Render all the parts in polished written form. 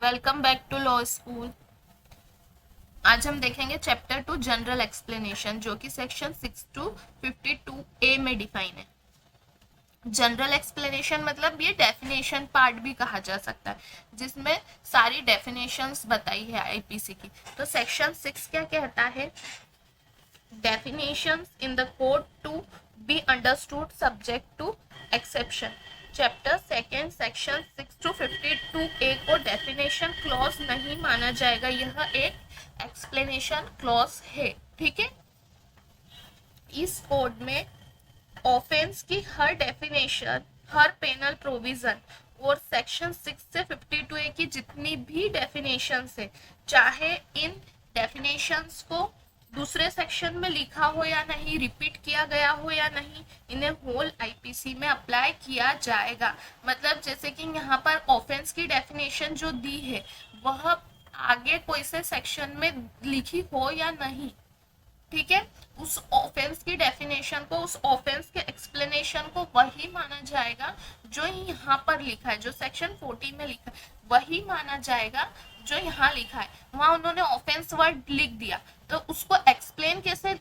Welcome back to law school. आज हम देखेंगे चैप्टर 2 जनरल एक्सप्लेनेशन, जो कि सेक्शन 6 टू 52A में डिफाइन है। जनरल एक्सप्लेनेशन मतलब ये डेफिनेशन पार्ट भी कहा जा सकता है, जिसमें सारी डेफिनेशंस बताई है आईपीसी की। तो सेक्शन 6 क्या कहता है? definitions in the code to be understood subject to exception। Chapter second section 6 to 52A को डेफिनेशन क्लॉज नहीं माना जाएगा, यह एक एक्सप्लेनेशन क्लॉज है। ठीक है, इस कोड में ऑफेंस की हर डेफिनेशन, हर पेनल प्रोविजन और सेक्शन 6 से 52A की जितनी भी डेफिनेशंस है, चाहे इन डेफिनेशंस को दूसरे सेक्शन में लिखा हो या नहीं, रिपीट किया गया हो या नहीं, इन्हें होल आईपीसी में अप्लाई किया जाएगा। मतलब जैसे कि यहाँ पर ऑफेंस की डेफिनेशन जो दी है वह आगे कोई से सेक्शन में लिखी हो या नहीं, ठीक है, उस ऑफेंस की डेफिनेशन को, उस ऑफेंस के एक्सप्लेनेशन को वही माना जाएगा जो यहाँ पर लिखा है, जो सेक्शन 40 में लिखा है वही माना जाएगा जो यहाँ लिखा है। वहां उन्होंने ऑफेंस वर्ड लिख दिया, तो उसको एक्सप्लेन कैसे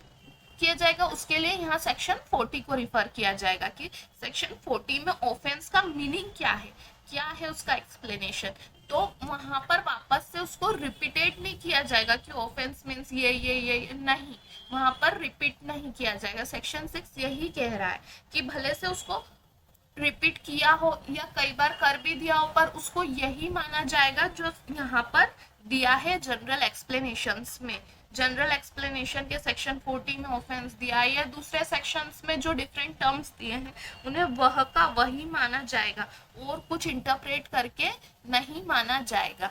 किया जाएगा, उसके लिए यहाँ सेक्शन 40 को रिफर किया जाएगा कि सेक्शन 40 में ऑफेंस का मीनिंग क्या है उसका एक्सप्लेनेशन। तो वहां पर वापस से उसको रिपीटेड नहीं किया जाएगा कि ऑफेंस मीन्स ये नहीं, वहां पर रिपीट नहीं किया जाएगा। सेक्शन 6 यही कह रहा है कि भले से उसको रिपीट किया हो या कई बार कर भी दिया हो, पर उसको यही माना जाएगा जो यहाँ पर दिया है जनरल एक्सप्लेनेशंस में। जनरल एक्सप्लेनेशन के सेक्शन 40 में ऑफेंस दिया है या दूसरे सेक्शंस में जो डिफरेंट टर्म्स दिए हैं उन्हें वह का वही माना जाएगा और कुछ इंटरप्रेट करके नहीं माना जाएगा,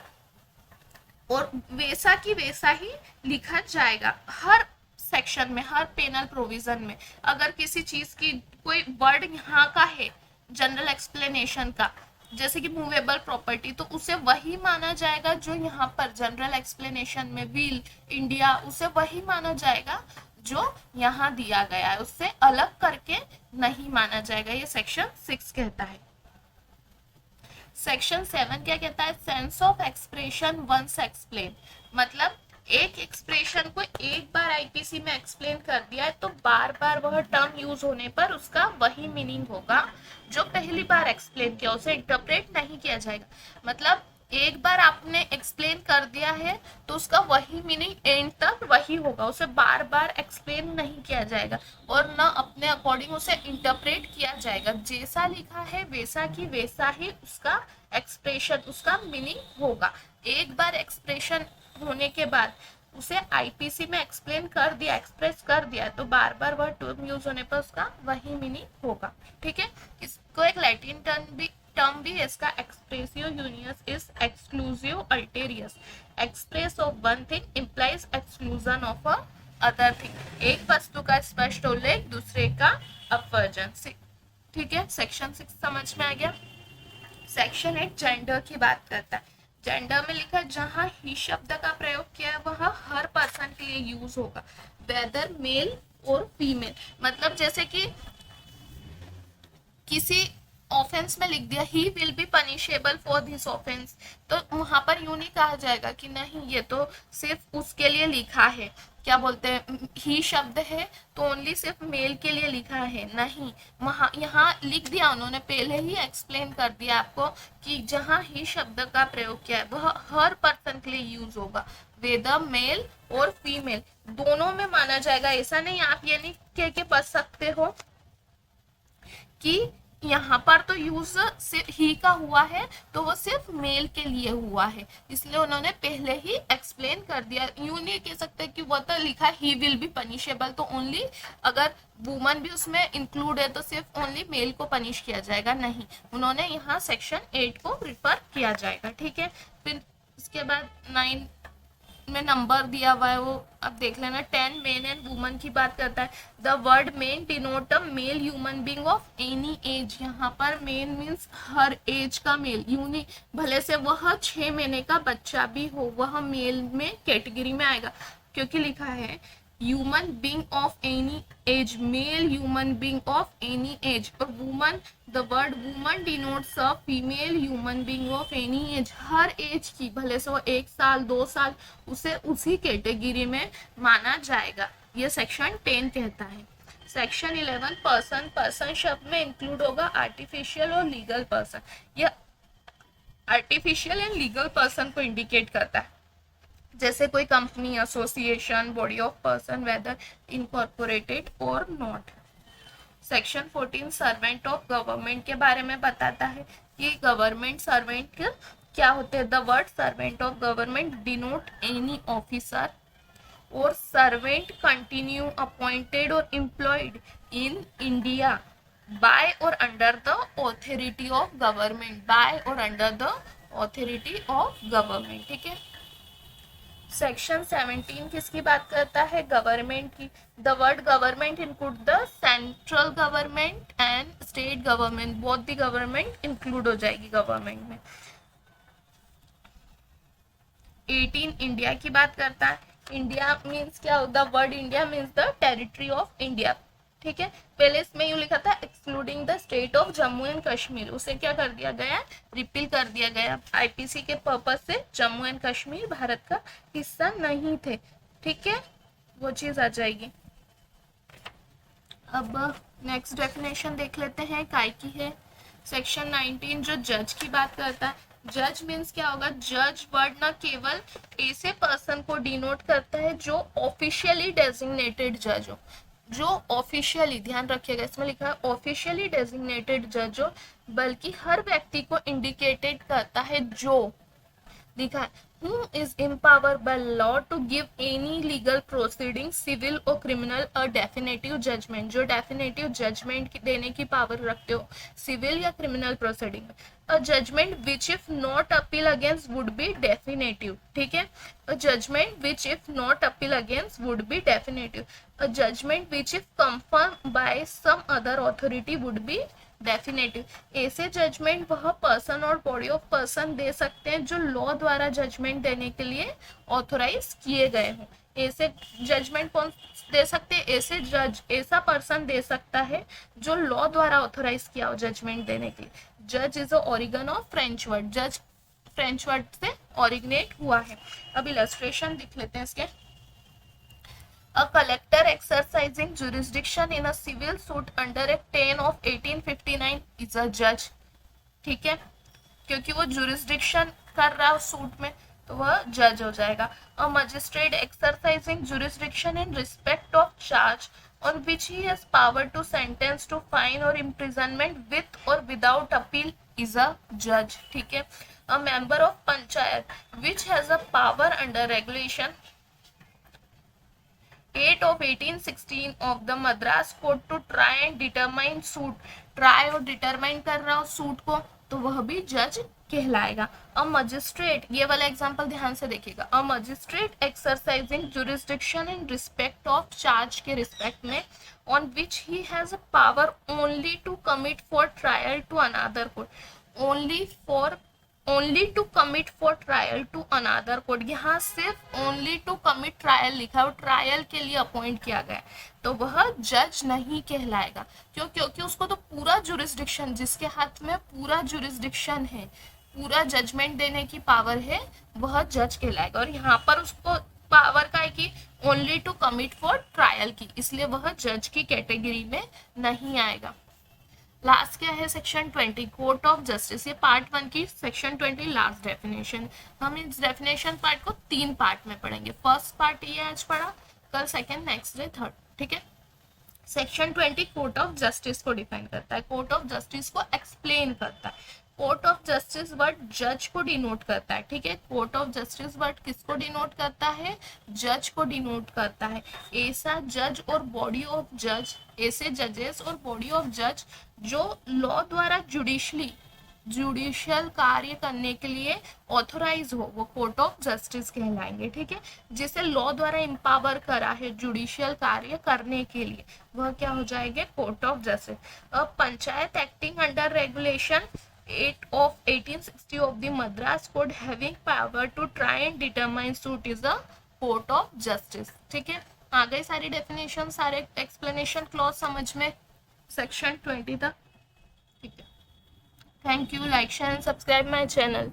और वैसा की वैसा ही लिखा जाएगा हर सेक्शन में, हर पेनल प्रोविजन में। अगर किसी चीज की कोई वर्ड यहाँ का है जनरल एक्सप्लेनेशन का, जैसे कि मूवेबल प्रॉपर्टी, तो उसे वही माना जाएगा जो यहाँ पर जनरल एक्सप्लेनेशन में व्हील इंडिया, उसे वही माना जाएगा जो यहाँ दिया गया है, उससे अलग करके नहीं माना जाएगा, ये सेक्शन 6 कहता है। सेक्शन 7 क्या कहता है? Sense of expression once explain, मतलब एक एक्सप्रेशन को एक बार आईपीसी में एक्सप्लेन कर दिया है तो बार बार वह टर्म यूज होने पर उसका वही मीनिंग होगा जो पहली बार एक्सप्लेन किया, उसे इंटरप्रेट नहीं किया जाएगा। मतलब एक बार आपने एक्सप्लेन कर दिया है तो उसका वही मीनिंग एंड तक वही होगा, उसे बार बार एक्सप्लेन नहीं किया जाएगा और न अपने अकॉर्डिंग उसे इंटरप्रेट किया जाएगा। जैसा लिखा है वैसा की वैसा ही उसका एक्सप्रेशन, उसका मीनिंग होगा। एक बार एक्सप्रेशन होने के बाद उसे आईपीसी में एक्सप्लेन कर दिया, एक्सप्रेस कर दिया, तो बार बार वह टर्म यूज होने पर उसका वही मीनिंग होगा। ठीक है, इसको एक लैटिन टर्म भी है इसका, एक्सप्रेसिव यूनियस इज एक्सक्लूसिव अल्टेरियस, express of one thing implies exclusion of a other thing, एक वस्तु का स्पष्ट उल्लेख दूसरे का अपवर्जन। ठीक है, सेक्शन 6 समझ में आ गया। सेक्शन 8 जेंडर की बात करता है। जेंडर में लिखा जहां ही शब्द का प्रयोग किया है वह हर पर्सन के लिए यूज होगा, वेदर मेल और फीमेल। मतलब जैसे कि किसी ऑफेंस में लिख दिया he will be punishable for this offence, तो वहां पर यूं नहीं कहा जाएगा कि नहीं ये तो सिर्फ उसके लिए लिखा है, क्या बोलते हैं, ही शब्द है तो ओनली सिर्फ मेल के लिए लिखा है, नहीं, वहां यहाँ लिख दिया उन्होंने, पहले ही एक्सप्लेन कर दिया आपको कि जहां ही शब्द का प्रयोग किया है वह हर पर्सन के लिए यूज होगा, वेदर मेल और फीमेल दोनों में माना जाएगा। ऐसा नहीं आप ये नहीं कह के बच सकते हो कि यहाँ पर तो यूज ही का हुआ है तो वो सिर्फ मेल के लिए हुआ है, इसलिए उन्होंने पहले ही एक्सप्लेन कर दिया। यूं नहीं कह सकते कि वो तो लिखा ही विल बी पनिशेबल तो ओनली अगर वुमन भी उसमें इंक्लूड है तो सिर्फ ओनली मेल को पनिश किया जाएगा, नहीं, उन्होंने यहाँ सेक्शन 8 को रिफर किया जाएगा। ठीक है, फिर उसके बाद 9 में नंबर दिया हुआ है वो अब देख लेना। 10 मेन एंड वुमन की बात करता है। The word man denote a male human being of any age, यहाँ पर मेन मीन्स हर एज का मेल, यूं भले से वह 6 महीने का बच्चा भी हो वह मेल में कैटेगरी में आएगा, क्योंकि लिखा है human being of any age, male human being of any age, और woman, the word woman denotes a female human being of any age, हर एज की, भले से वो 1 साल 2 साल, उसे उसी कैटेगरी में माना जाएगा, ये सेक्शन 10 कहता है। सेक्शन 11 पर्सन, पर्सन शब्द में इंक्लूड होगा आर्टिफिशियल और लीगल पर्सन, यह आर्टिफिशियल एंड लीगल पर्सन को इंडिकेट करता है, जैसे कोई company, association, body of person, whether incorporated और not. Section 14 servant of government के बारे में बताता है कि गवर्नमेंट सर्वेंट क्या होते हैं। The word servant of government denote any officer और सर्वेंट कंटिन्यू अपॉइंटेड और एम्प्लॉयड इन इंडिया बाय और under the authority of government, by और under the authority of government, ठीक है। सेक्शन 17 किसकी बात करता है, गवर्नमेंट की। The word government include the central government and state government, both the government include हो जाएगी गवर्नमेंट में। 18 इंडिया की बात करता है। इंडिया मीन्स क्या, the word India means the territory of India, ठीक है। पहले इसमें यूं लिखा था excluding the state of Jammu and Kashmir, उसे क्या कर दिया गया, रिपील कर दिया गया। आईपीसी के पर्पस से जम्मू एंड कश्मीर भारत का हिस्सा नहीं थे, ठीक है, वो चीज आ जाएगी। अब नेक्स्ट डेफिनेशन देख लेते हैं, काय की है। सेक्शन 19 जो जज की बात करता है। जज मीन्स क्या होगा, जज वर्ड न केवल ऐसे पर्सन को डिनोट करता है जो ऑफिशियली डेजिग्नेटेड जज हो, जो ऑफिशियली, ध्यान रखिएगा इसमें लिखा है ऑफिशियली डेजिग्नेटेड जज हो, बल्कि हर व्यक्ति को इंडिकेटेड करता है जो लिखा है whom is empowered by law to give any legal proceeding civil or criminal a definitive judgment, जो definitive judgment देने की पावर रखते हो सिविल या क्रिमिनल प्रोसीडिंग में। a judgment which if not appeal against would be definitive, ठीक है। a judgment which if not appeal against would be definitive, a judgment which if confirmed by some other authority would be definitive. ऐसे judgement वह person और body of person दे सकते हैं जो law द्वारा judgement देने के लिए ऑथोराइज किए गए हों। ऐसे जजमेंट कौन दे सकते हैं, ऐसे जज, ऐसा पर्सन दे सकता है जो लॉ द्वारा ऑथोराइज किया हो जजमेंट देने के लिए। जज is a origin of French word, जज फ्रेंच वर्ड से ओरिजिनेट हुआ है। अब इलस्ट्रेशन दिख लेते हैं इसके। A collector exercising jurisdiction in a civil suit under Act 10 of 1859 is a judge, ठीक है, क्योंकि वो jurisdiction कर रहा है सूट में तो वह जज हो जाएगा। A magistrate exercising jurisdiction in respect of charge on which he has power to sentence to fine or imprisonment with or without appeal is a judge, ठीक है। A member of panchayat which has a power under regulation 8 of 1816 of the Madras Court to try and determine suit, try और determine कर रहा हो suit को तो वह भी जज कहलाएगा। अ मजिस्ट्रेट, ये वाला एग्जांपल ध्यान से देखिएगा। A magistrate exercising jurisdiction in respect of charge के रिस्पेक्ट में on which he has a power only to commit for trial to another court, only to commit for trial to another court, यहाँ सिर्फ only to commit trial लिखा है, trial के लिए appoint किया गया तो वह जज नहीं कहलाएगा। क्यों? क्योंकि उसको तो पूरा जुरिस्डिक्शन, जिसके हाथ में पूरा जुरिस्डिक्शन है, पूरा जजमेंट देने की पावर है, वह जज कहलाएगा। और यहाँ पर उसको पावर का है कि only to commit for trial की, इसलिए वह जज की कैटेगरी में नहीं आएगा। लास्ट क्या है, सेक्शन 20 कोर्ट ऑफ जस्टिस, ये पार्ट 1 की सेक्शन 20 लास्ट डेफिनेशन। हम इस डेफिनेशन पार्ट को 3 पार्ट में पढ़ेंगे। फर्स्ट पार्ट ये आज पढ़ा, कल सेकंड, नेक्स्ट डे थर्ड, ठीक है। सेक्शन 20 कोर्ट ऑफ जस्टिस को डिफाइन करता है, कोर्ट ऑफ जस्टिस को एक्सप्लेन करता है। कोर्ट ऑफ जस्टिस वर्ड जज को डिनोट करता है, ठीक है। कोर्ट ऑफ जस्टिस वर्ड किसको डिनोट करता है, जज को डिनोट करता है। ऐसा जज और बॉडी ऑफ जज, ऐसे जजेस और बॉडी ऑफ जज जो लॉ द्वारा जुडिशियल कार्य करने के लिए ऑथोराइज हो, वो कोर्ट ऑफ जस्टिस कहलाएंगे, ठीक है। जिसे लॉ द्वारा एम्पावर करा है जुडिशियल कार्य करने के लिए, वह क्या हो जाएंगे, कोर्ट ऑफ जस्टिस। अब panchayat acting under regulation 8 of 1860 of the Madras Code having power to try and determine suit is a court of justice, ठीक है। आ गई सारी डेफिनेशन, सारे एक्सप्लेनेशन क्लॉज समझ में सेक्शन 20 तक? ठीक है, thank you, like share and subscribe my channel.